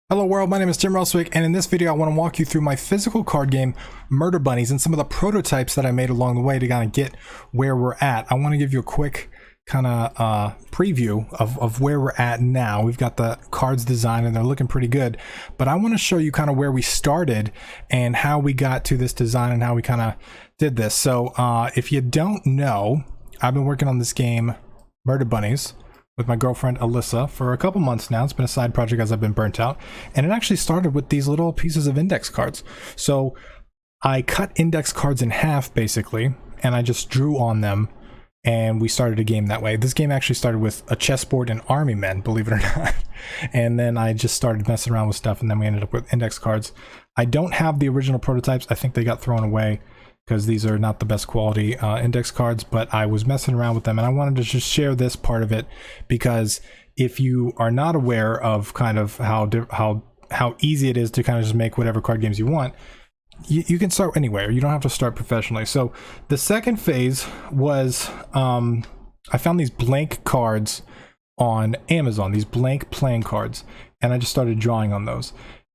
Hello world, my name is Tim Roswick, and in this video I want to walk you through my physical card game, Murder Bunnies, and some of the prototypes that I made along the way to kind of get where we're at. I want to give you a quick kind of preview of where we're at now. We've got the cards designed and they're looking pretty good, but I want to show you kind of where we started and how we got to this design and how we kind of did this. So if you don't know, I've been working on this game, Murder Bunnies, with my girlfriend Alyssa for a couple months now. It's been a side project as I've been burnt out, and it actually started with these little pieces of index cards. So I cut index cards in half basically, and I just drew on them, and we started a game that way. This game actually started with a chessboard and army men, believe it or not, and then I just started messing around with stuff, and then we ended up with index cards. I don't have the original prototypes. I think they got thrown away because these are not the best quality index cards, but I was messing around with them, and I wanted to just share this part of it, because if you are not aware of kind of how easy it is to kind of just make whatever card games you want, you can start anywhere. You don't have to start professionally. So the second phase was I found these blank cards on Amazon, these blank playing cards, and I just started drawing on those.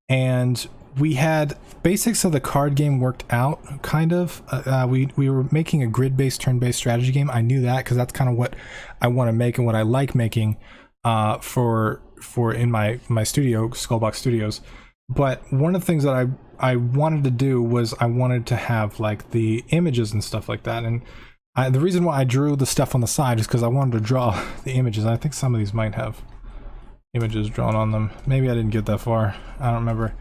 And we had basics of the card game worked out, kind of. We were making a grid-based, turn-based strategy game. I knew that because that's kind of what I want to make and what I like making for in my studio, Skullbox Studios. But one of the things that I wanted to do was I wanted to have like the images and stuff like that. And the reason why I drew the stuff on the side is because I wanted to draw the images. I think some of these might have images drawn on them. Maybe I didn't get that far. I don't remember.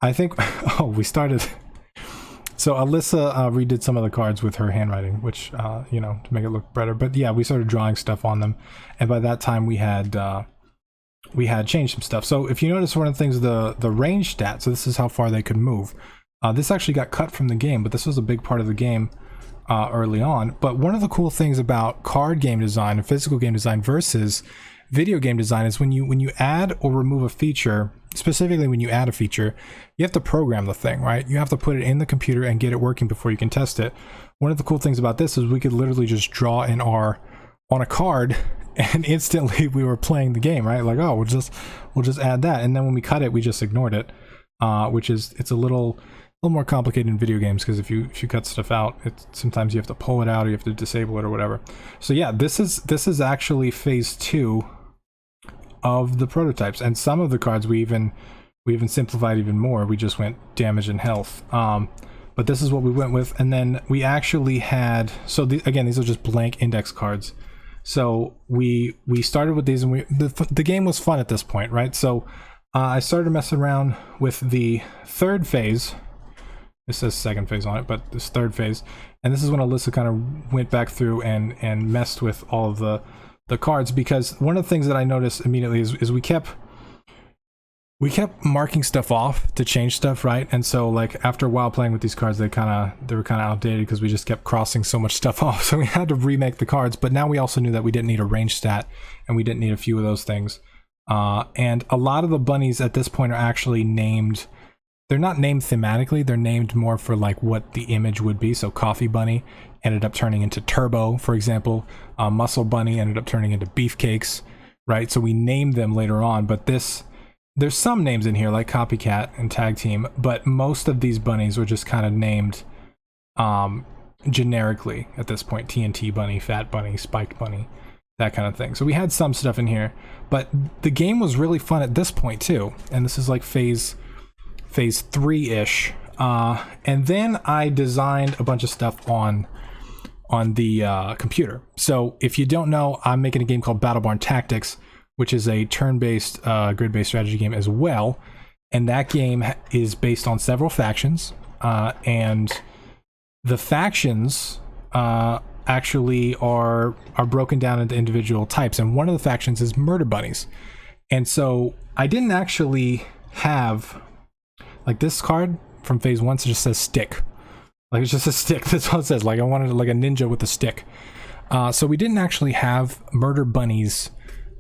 I think, oh, we started, so Alyssa redid some of the cards with her handwriting, which, you know, to make it look better. But yeah, we started drawing stuff on them, and by that time we had changed some stuff. So if you notice, one of the things, the range stat, so this is how far they could move. This actually got cut from the game, but this was a big part of the game early on. But one of the cool things about card game design and physical game design versus video game design is when you add or remove a feature. Specifically, when you add a feature, you have to program the thing, right? You have to put it in the computer and get it working before you can test it. One of the cool things about this is we could literally just draw on a card, and instantly we were playing the game, right? Like, oh, we'll just add that, and then when we cut it, we just ignored it, which is, it's a little more complicated in video games, because if you cut stuff out, sometimes you have to pull it out or you have to disable it or whatever. So yeah, this is actually phase 2 of the prototypes, and some of the cards we even simplified even more. We just went damage and health, but this is what we went with. And then we actually had, so again, these are just blank index cards. So we started with these, and the game was fun at this point, right? So I started messing around with the third phase. This says second phase on it, but this third phase, and this is when Alyssa kind of went back through and messed with all of the cards, because one of the things that I noticed immediately is we kept marking stuff off to change stuff, right? And so like after a while playing with these cards, they were kind of outdated because we just kept crossing so much stuff off. So we had to remake the cards, but now we also knew that we didn't need a range stat, and we didn't need a few of those things. And a lot of the bunnies at this point are actually named. They're not named thematically, they're named more for like what the image would be. So Coffee Bunny ended up turning into Turbo, for example. Muscle Bunny ended up turning into Beefcakes, right? So we named them later on, but there's some names in here like Copycat and Tag Team, but most of these bunnies were just kind of named generically at this point. TNT Bunny, Fat Bunny, Spiked Bunny, that kind of thing. So we had some stuff in here, but the game was really fun at this point too, and this is like phase 3-ish, and then I designed a bunch of stuff on the computer. So if you don't know, I'm making a game called Battleborn Tactics, which is a turn-based, grid-based strategy game as well, and that game is based on several factions, and the factions actually are broken down into individual types, and one of the factions is Murder Bunnies. And so I didn't actually have, like, this card from phase 1 just says stick. Like, it's just a stick. That's all it says. Like, I wanted like a ninja with a stick. So we didn't actually have Murder Bunnies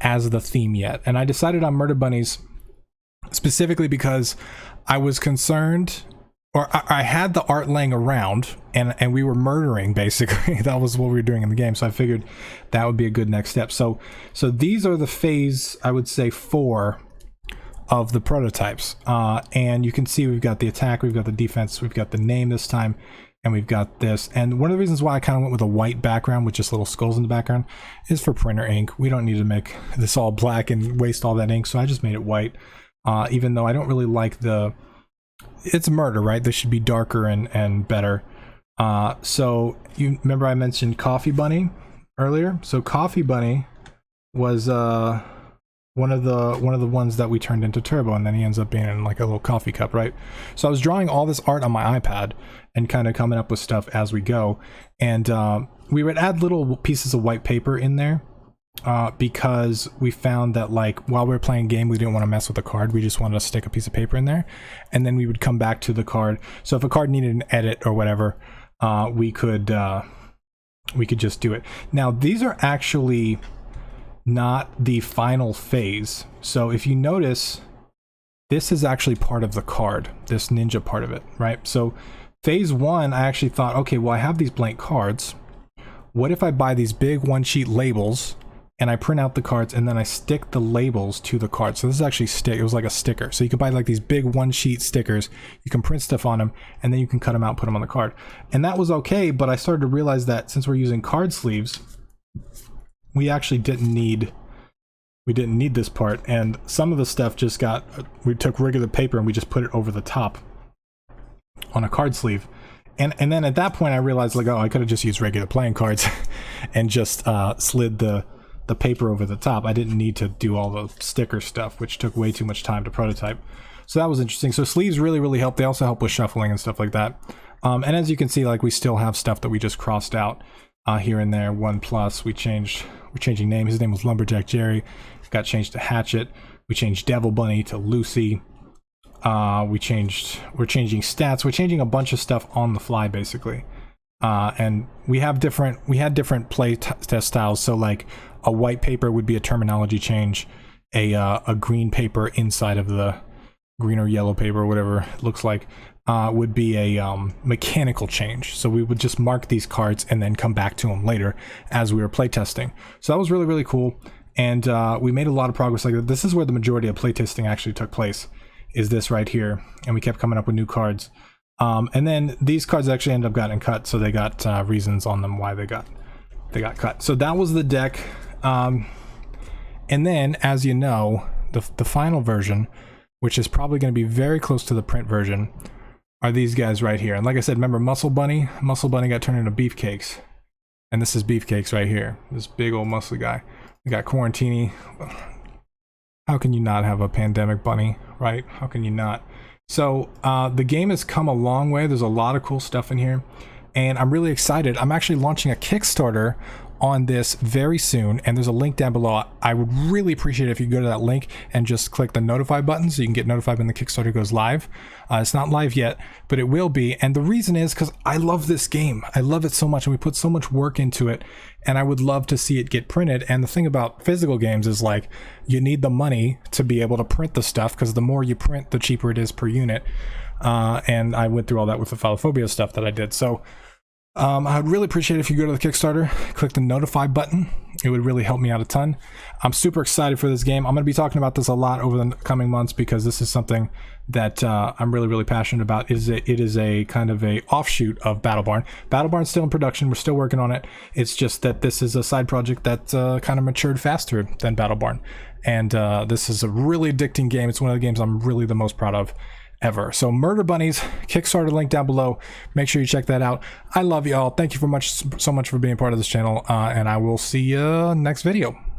as the theme yet. And I decided on Murder Bunnies specifically because I was concerned, or I had the art laying around, and we were murdering, basically. That was what we were doing in the game. So I figured that would be a good next step. So these are the phase, I would say, 4 of the prototypes. And you can see we've got the attack, we've got the defense, we've got the name this time, and we've got this. And one of the reasons why I kind of went with a white background with just little skulls in the background is for printer ink. We don't need to make this all black and waste all that ink, so I just made it white. Even though I don't really like it's murder, right? This should be darker and better. So you remember I mentioned Coffee Bunny earlier? So Coffee Bunny was one of the ones that we turned into Turbo, and then he ends up being in like a little coffee cup, right? So I was drawing all this art on my iPad and kind of coming up with stuff as we go, and we would add little pieces of white paper in there because we found that like while we were playing a game, we didn't want to mess with the card. We just wanted to stick a piece of paper in there, and then we would come back to the card. So if a card needed an edit or whatever, we could just do it. Now these are actually not the final phase. So if you notice, this is actually part of the card, this ninja part of it, right? So phase 1, I actually thought, okay, well, I have these blank cards. What if I buy these big one-sheet labels and I print out the cards and then I stick the labels to the cards? So this is actually it was like a sticker. So you can buy like these big one-sheet stickers, you can print stuff on them, and then you can cut them out, put them on the card. And that was okay, but I started to realize that since we're using card sleeves, we actually didn't need this part, and some of the stuff just we took regular paper and we just put it over the top on a card sleeve, and then at that point I realized like, oh, I could have just used regular playing cards and just slid the paper over the top. I didn't need to do all the sticker stuff, which took way too much time to prototype. So that was interesting. So sleeves really help. They also help with shuffling and stuff like that. And as you can see, like we still have stuff that we just crossed out here and there. 1+, we're changing name. His name was Lumberjack Jerry. Got changed to Hatchet. We changed Devil Bunny to Lucy. We're changing stats. We're changing a bunch of stuff on the fly, basically. And we had different play test styles. So like a white paper would be a terminology change. A green paper inside of the green or yellow paper, whatever it looks like, would be a mechanical change. So we would just mark these cards and then come back to them later as we were playtesting. So that was really cool, and we made a lot of progress. Like this is where the majority of playtesting actually took place, is this right here, and we kept coming up with new cards. And then these cards actually ended up getting cut, so they got reasons on them why they got cut. So that was the deck. And then, as you know, the final version, which is probably going to be very close to the print version, are these guys right here. And like I said, remember Muscle Bunny? Muscle Bunny got turned into Beefcakes. And this is Beefcakes right here. This big old muscly guy. We got Quarantini. How can you not have a pandemic bunny, right? How can you not? So the game has come a long way. There's a lot of cool stuff in here, and I'm really excited. I'm actually launching a Kickstarter on this very soon, and there's a link down below. I would really appreciate it if you go to that link and just click the notify button so you can get notified when the Kickstarter goes live. It's not live yet, but it will be. And the reason is because I love this game. I love it so much, and we put so much work into it, and I would love to see it get printed. And the thing about physical games is like, you need the money to be able to print the stuff, because the more you print, the cheaper it is per unit. And I went through all that with the Philophobia stuff that I did. So I'd really appreciate it if you go to the Kickstarter, click the notify button. It would really help me out a ton. I'm super excited for this game. I'm going to be talking about this a lot over the coming months, because this is something that I'm really passionate about. It is a kind of a offshoot of Battleborn. Battleborn's still in production. We're still working on it. It's just that this is a side project that kind of matured faster than Battleborn. And this is a really addicting game. It's one of the games I'm really the most proud of ever. So Murder Bunnies, Kickstarter link down below. Make sure you check that out. I love y'all. Thank you so much for being part of this channel, and I will see you next video.